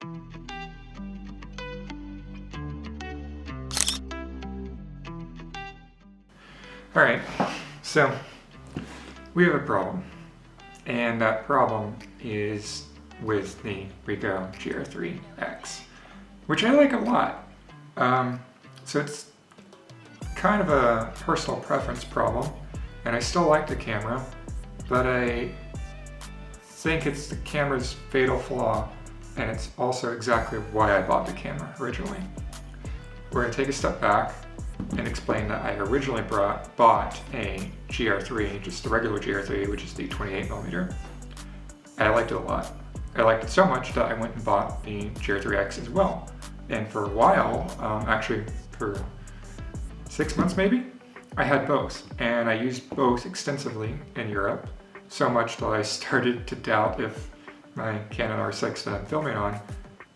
All right, so we have a problem, and that problem is with the Ricoh GRiii X, which I like a lot. So it's kind of a personal preference problem, and I still like the camera, but I think it's the camera's fatal flaw, and it's also exactly why I bought the camera originally. We're going to take a step back and explain that I originally bought a GR3, just the regular GR3, which is the 28mm. And I liked it a lot. I liked it so much that I went and bought the GR3 X as well. And for a while, actually for 6 months maybe, I had both. And I used both extensively in Europe, so much that I started to doubt if my Canon R6 that I'm filming on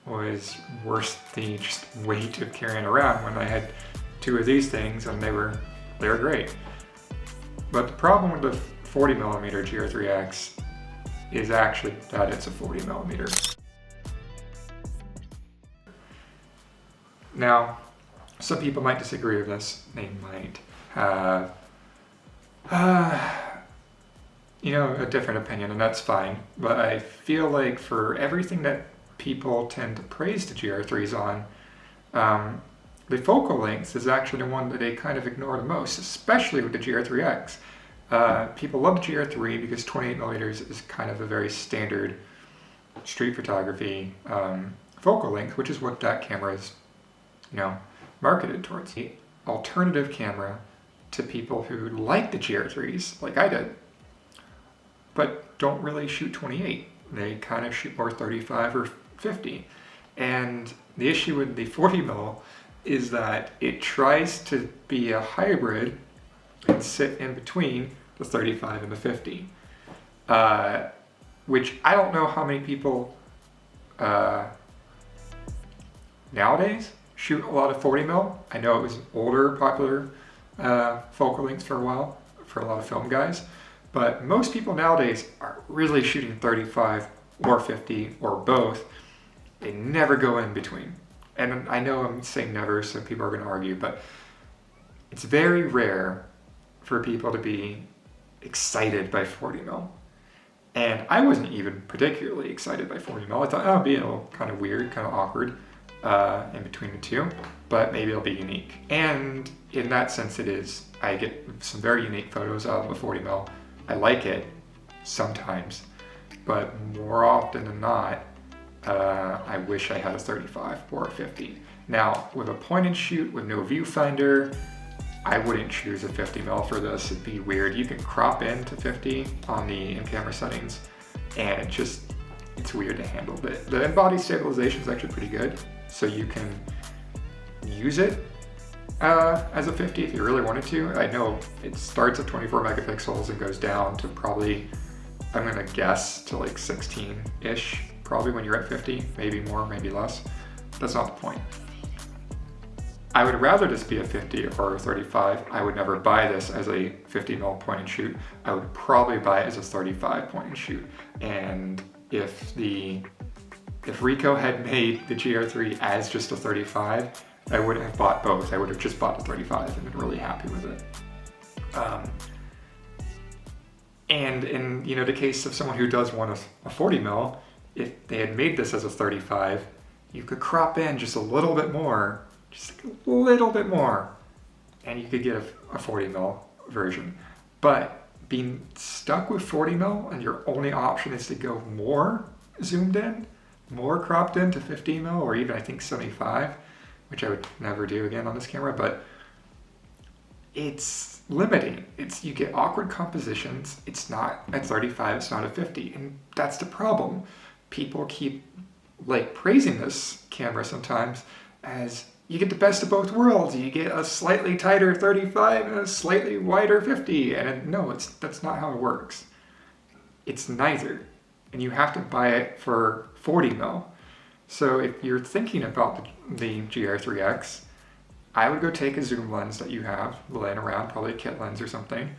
was worth the just weight of carrying around when I had two of these things, and they were great. But the problem with the 40mm GR3 X is actually that it's a 40mm. Now, some people might disagree with this. They might have, a different opinion, and that's fine. But I feel like for everything that people tend to praise the GR3s on, the focal length is actually the one that they kind of ignore the most, especially with the GR3 X. People love the GR3 because 28mm is kind of a very standard street photography focal length, which is what that camera is, marketed towards. The alternative camera to people who like the GR3s, like I did, but don't really shoot 28. They kind of shoot more 35 or 50. And the issue with the 40mm is that it tries to be a hybrid and sit in between the 35 and the 50, which I don't know how many people nowadays shoot a lot of 40mm. I know it was an older popular focal length for a while for a lot of film guys, but most people nowadays are really shooting 35 or 50 or both. They never go in between. And I know I'm saying never, so people are going to argue, but it's very rare for people to be excited by 40mm. And I wasn't even particularly excited by 40mm. I thought, oh, it'll be a little kind of weird, kind of awkward in between the two, but maybe it'll be unique. And in that sense it is. I get some very unique photos out of a 40mm. I like it sometimes, but more often than not, I wish I had a 35 or a 50. Now, with a point and shoot with no viewfinder, I wouldn't choose a 50mm for this. It'd be weird. You can crop into 50 on the in-camera settings, and it's weird to handle. The in-body stabilization is actually pretty good, so you can use it as a 50 if you really wanted to. I know it starts at 24 megapixels and goes down to probably, I'm gonna guess, to like 16-ish. Probably when you're at 50, maybe more, maybe less. That's not the point. I would rather this be a 50 or a 35. I would never buy this as a 50mm point and shoot. I would probably buy it as a 35 point and shoot. And if Ricoh had made the GR3 as just a 35, I wouldn't have bought both. I would have just bought the 35 and been really happy with it. And in the case of someone who does want a 40mm, if they had made this as a 35, you could crop in just a little bit more, and you could get a 40mm version. But being stuck with 40mm and your only option is to go more zoomed in, more cropped in to 15mm, or even I think 75, which I would never do again on this camera, but it's limiting. You get awkward compositions. It's not at 35, it's not at 50, and that's the problem. People keep praising this camera sometimes as you get the best of both worlds. You get a slightly tighter 35 and a slightly wider 50, and no, that's not how it works. It's neither, and you have to buy it for 40mm. So if you're thinking about the GR3 X, I would go take a zoom lens that you have laying around, probably a kit lens or something,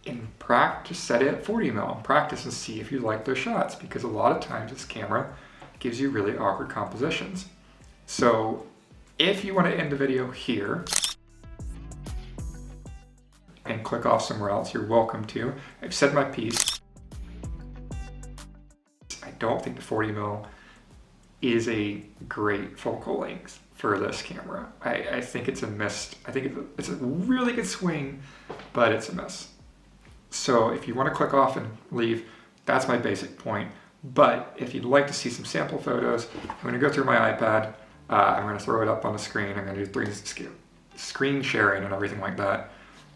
and practice, set it at 40mm. Practice and see if you like those shots, because a lot of times this camera gives you really awkward compositions. So if you want to end the video here and click off somewhere else, you're welcome to. I've said my piece. I don't think the 40mm is a great focal length for this camera. I think it's a miss. I think it's a really good swing, but it's a miss. So if you want to click off and leave, that's my basic point. But if you'd like to see some sample photos, I'm going to go through my iPad. I'm going to throw it up on the screen. I'm going to do screen sharing and everything like that.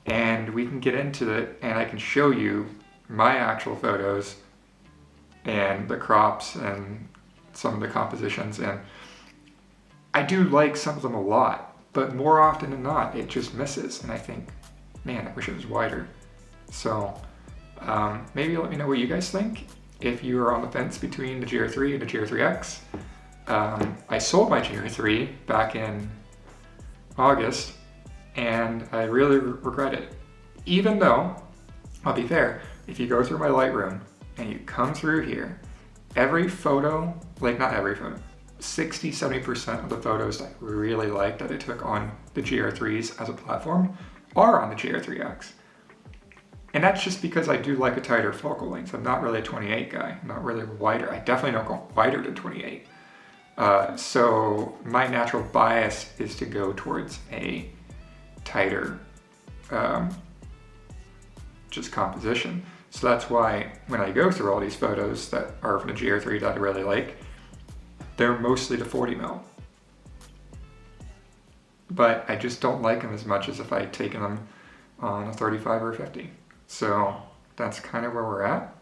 And we can get into it, and I can show you my actual photos and the crops and some of the compositions. And I do like some of them a lot, but more often than not, it just misses. And I think, man, I wish it was wider. So maybe let me know what you guys think. If you are on the fence between the GRiii and the GRiii X. I sold my GRiii back in August, and I really regret it. Even though, I'll be fair, if you go through my Lightroom and you come through here, every photo, like not every photo, 60-70% of the photos that I really like that I took on the GR3s as a platform are on the GR3 X. And that's just because I do like a tighter focal length. I'm not really a 28 guy. I'm not really wider. I definitely don't go wider than 28. So my natural bias is to go towards a tighter just composition. So that's why when I go through all these photos that are from the GR3 that I really like, they're mostly the 40mm. But I just don't like them as much as if I had taken them on a 35 or a 50. So that's kind of where we're at.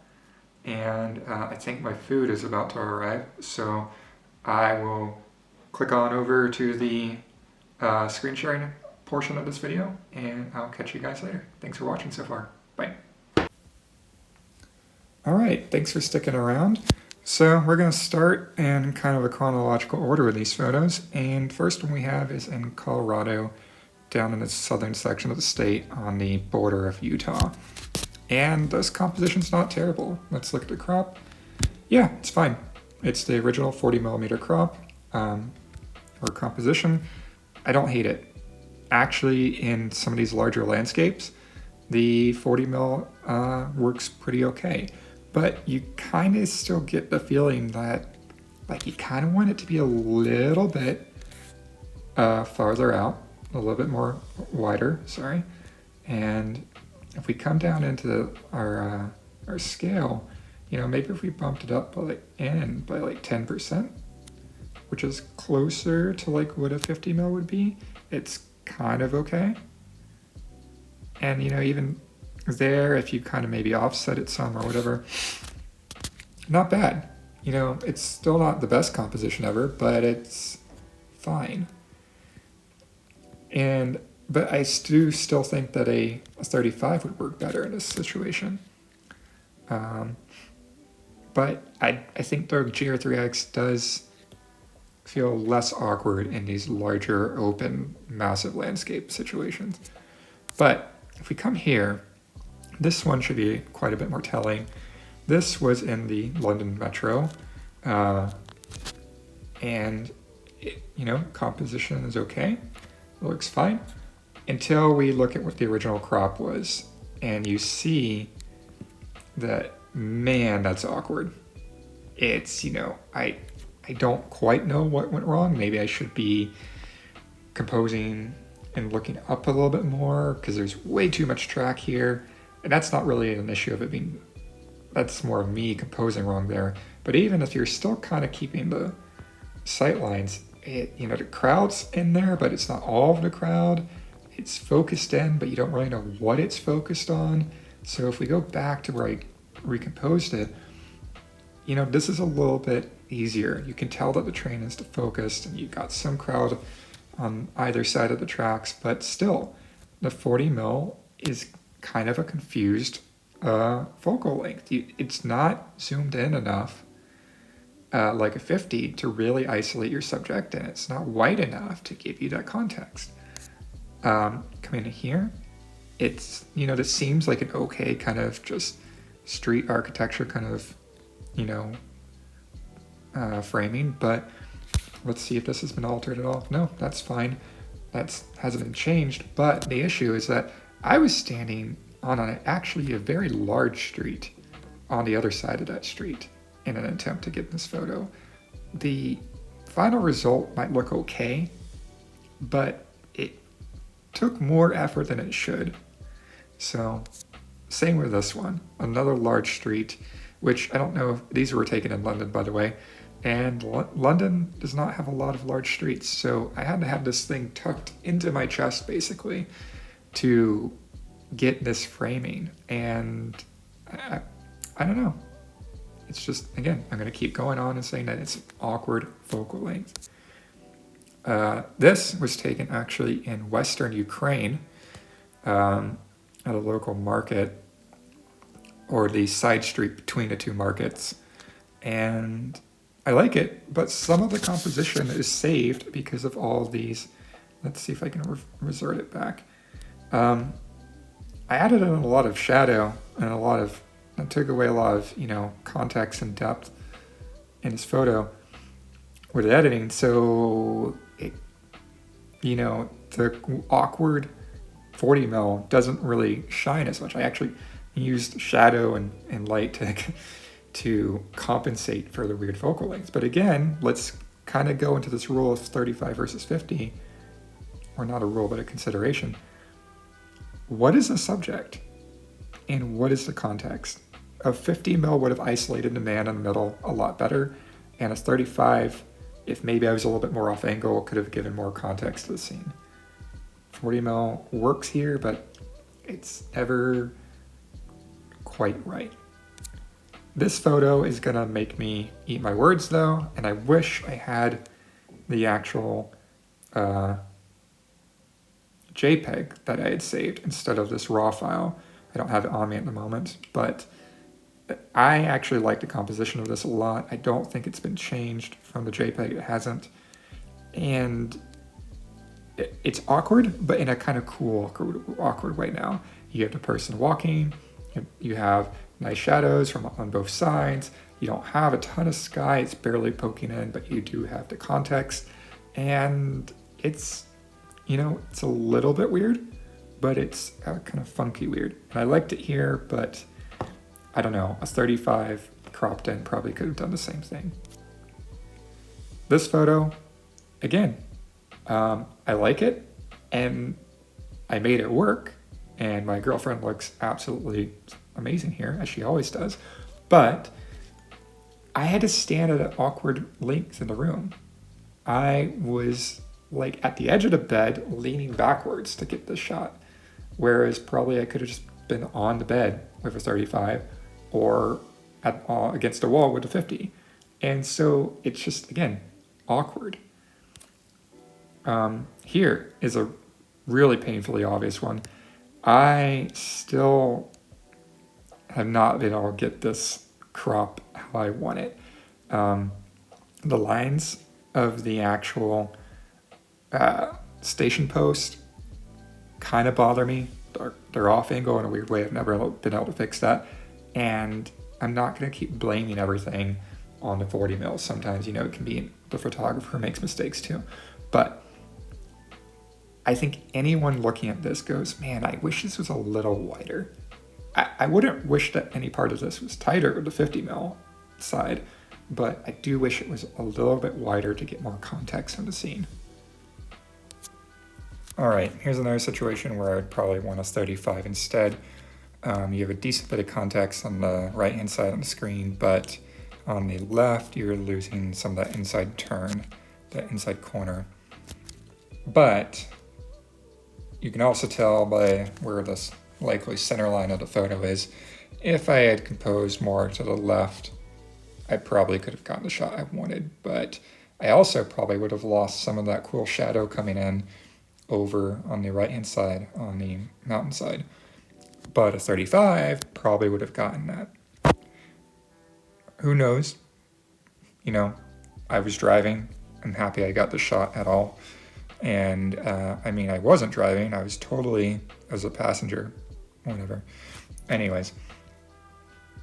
And I think my food is about to arrive. So I will click on over to the screen sharing portion of this video, and I'll catch you guys later. Thanks for watching so far. Bye. All right, thanks for sticking around. So we're going to start in kind of a chronological order with these photos. And first one we have is in Colorado, down in the southern section of the state on the border of Utah. And this composition's not terrible. Let's look at the crop. Yeah, it's fine. It's the original 40mm crop or composition. I don't hate it. Actually, in some of these larger landscapes, the 40mm works pretty okay. But you kind of still get the feeling that like you kind of want it to be a little bit farther out, a little bit more wider, sorry. And if we come down into our scale, you know, maybe if we bumped it up by like 10%, which is closer to like what a 50mm would be, it's kind of okay. And you know, even there, if you kind of maybe offset it some or whatever, not bad. You know, it's still not the best composition ever, but it's fine. But I do still think that a 35 would work better in this situation. But I think the GR3 X does feel less awkward in these larger, open, massive landscape situations. But if we come here, this one should be quite a bit more telling. This was in the London Metro, and you know, composition is okay. It looks fine until we look at what the original crop was, and you see that, man, that's awkward. It's, you know, I don't quite know what went wrong. Maybe I should be composing and looking up a little bit more because there's way too much track here. And that's not really an issue of it being, that's more of me composing wrong there. But even if you're still kind of keeping the sight lines, you know, the crowd's in there, but it's not all of the crowd. It's focused in, but you don't really know what it's focused on. So if we go back to where I recomposed it, you know, this is a little bit easier. You can tell that the train is focused and you've got some crowd on either side of the tracks, but still, the 40mm is kind of a confused focal length. It's not zoomed in enough like a 50 to really isolate your subject, and it's not wide enough to give you that context. Coming in here, it's, you know, this seems like an okay kind of just street architecture kind of, you know, framing, but let's see if this has been altered at all. No, that's fine. That hasn't been changed, but the issue is that I was standing on actually a very large street on the other side of that street in an attempt to get this photo. The final result might look okay, but it took more effort than it should. So same with this one, another large street, which I don't know if these were taken in London, by the way, and London does not have a lot of large streets, so I had to have this thing tucked into my chest basically to get this framing, and I don't know. It's just, again, I'm going to keep going on and saying that it's awkward focal length. This was taken actually in Western Ukraine at a local market, or the side street between the two markets, and I like it, but some of the composition is saved because of all these. Let's see if I can resort it back. I added in a lot of shadow and I took away a lot of, context and depth in this photo with editing. So it, the awkward 40 mil doesn't really shine as much. I actually used shadow and light to compensate for the weird focal lengths. But again, let's kind of go into this rule of 35 versus 50, or not a rule, but a consideration. What is the subject and what is the context? A 50 mil would have isolated the man in the middle a lot better, and a 35, if maybe I was a little bit more off angle, could have given more context to the scene. 40 mil works here, but it's never quite right. This photo is gonna make me eat my words though, and I wish I had the actual JPEG that I had saved instead of this raw file. I don't have it on me at the moment, but I actually like the composition of this a lot. I don't think it's been changed from the JPEG, it hasn't. And it's awkward, but in a kind of cool, awkward way now. You have the person walking, you have nice shadows on both sides. You don't have a ton of sky, it's barely poking in, but you do have the context. And it's, it's a little bit weird, but it's kind of funky weird. And I liked it here, but I don't know, a 35 cropped in probably could have done the same thing. This photo, again, I like it, and I made it work, and my girlfriend looks absolutely amazing here, as she always does, but I had to stand at an awkward length in the room. I was like at the edge of the bed, leaning backwards to get this shot, whereas probably I could have just been on the bed with a 35 or against a wall with a 50. And so it's just, again, awkward. Here is a really painfully obvious one. I still have not been able to get this crop how I want it. The lines of the actual station post kind of bother me. They're off angle in a weird way. I've never been able to fix that. And I'm not going to keep blaming everything on the 40 mils. Sometimes, it can be the photographer makes mistakes too. But I think anyone looking at this goes, man, I wish this was a little wider. I wouldn't wish that any part of this was tighter with the 50 mil side, but I do wish it was a little bit wider to get more context in the scene. All right, here's another situation where I'd probably want a 35 instead. You have a decent bit of context on the right-hand side on the screen, but on the left, you're losing some of that inside turn, that inside corner. But you can also tell by where this likely center line of the photo is. If I had composed more to the left, I probably could have gotten the shot I wanted, but I also probably would have lost some of that cool shadow coming in over on the right-hand side, on the mountainside. But a 35 probably would have gotten that. Who knows? I was driving. I'm happy I got the shot at all. And I wasn't driving. I was totally as a passenger, whatever. Anyways,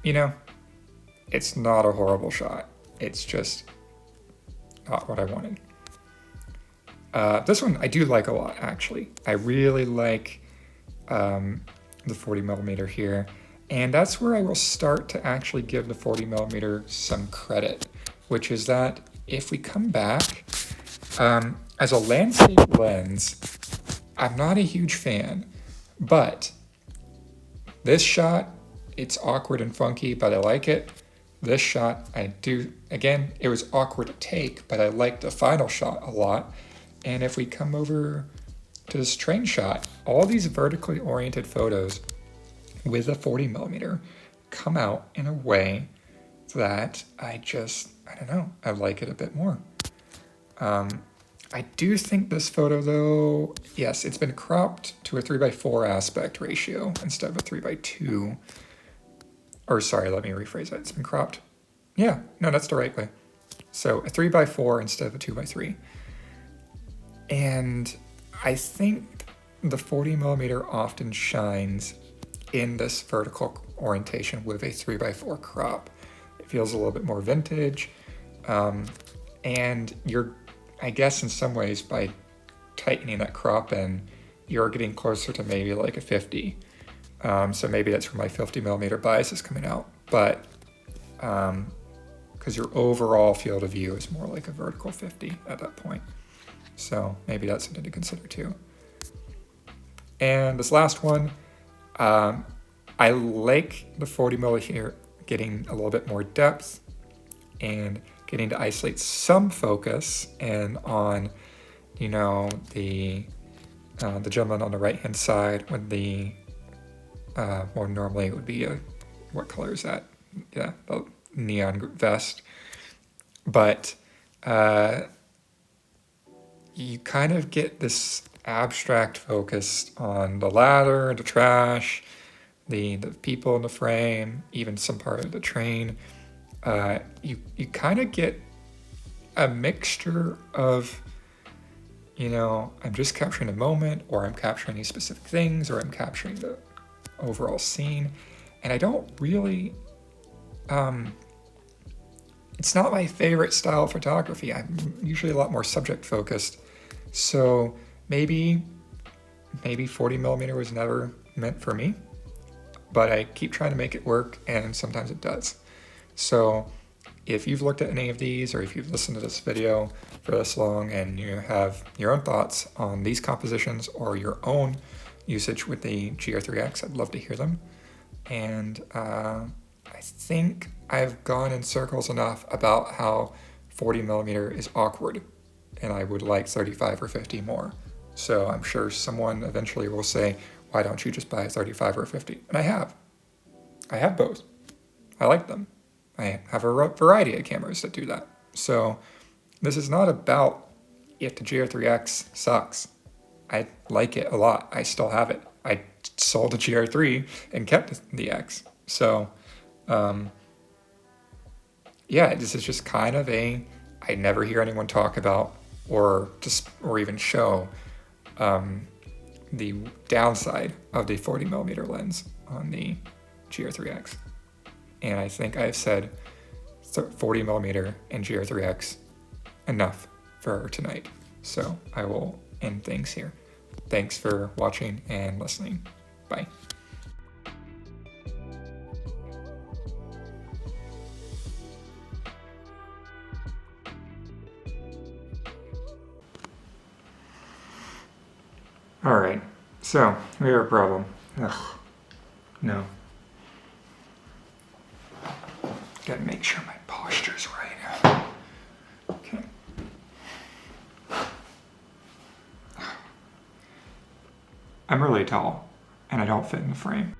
it's not a horrible shot. It's just not what I wanted. This one I do like a lot, actually. I really like the 40 millimeter here. And that's where I will start to actually give the 40 millimeter some credit, which is that if we come back, as a landscape lens, I'm not a huge fan, but this shot, it's awkward and funky, but I like it. This shot, I do, again, it was awkward to take, but I liked the final shot a lot. And if we come over to this train shot, all these vertically oriented photos with a 40 millimeter come out in a way that I don't know, I like it a bit more. I do think this photo though, yes, it's been cropped to a 3:4 aspect ratio instead of a 3:2. Or sorry, let me rephrase that. It's been cropped. Yeah, no, that's the right way. So a 3:4 instead of a 2:3. And I think the 40 millimeter often shines in this vertical orientation with a 3:4 crop. It feels a little bit more vintage. And you're, I guess in some ways, by tightening that crop in, you're getting closer to maybe like a 50. So maybe that's where my 50 millimeter bias is coming out. But because your overall field of view is more like a vertical 50 at that point. So maybe that's something to consider too. And this last one, I like the 40 millimeter here getting a little bit more depth and getting to isolate some focus. And on, you know, the gentleman on the right hand side when the more normally it would be a, what color is that? Yeah, a neon vest. But you kind of get this abstract focus on the ladder, the trash, the people in the frame, even some part of the train. You kind of get a mixture of, you know, I'm just capturing a moment, or I'm capturing these specific things, or I'm capturing the overall scene. And I don't really, it's not my favorite style of photography. I'm usually a lot more subject focused. So maybe 40 millimeter was never meant for me, but I keep trying to make it work, and sometimes it does. So if you've looked at any of these, or if you've listened to this video for this long and you have your own thoughts on these compositions or your own usage with the GR3 X, I'd love to hear them. And I think I've gone in circles enough about how 40 millimeter is awkward, and I would like 35 or 50 more. So I'm sure someone eventually will say, why don't you just buy a 35 or 50? And I have both. I like them. I have a variety of cameras that do that. So this is not about if the GR3 X sucks. I like it a lot. I still have it. I sold the GR3 and kept the X. So yeah, this is just kind of I never hear anyone talk about or even show the downside of the 40 millimeter lens on the GR3 X. And I think I've said 40 millimeter and GR3 X enough for tonight. So I will end things here. Thanks for watching and listening. Bye. All right, so we have a problem. Ugh, no. Gotta make sure my posture's right. Okay. I'm really tall, and I don't fit in the frame.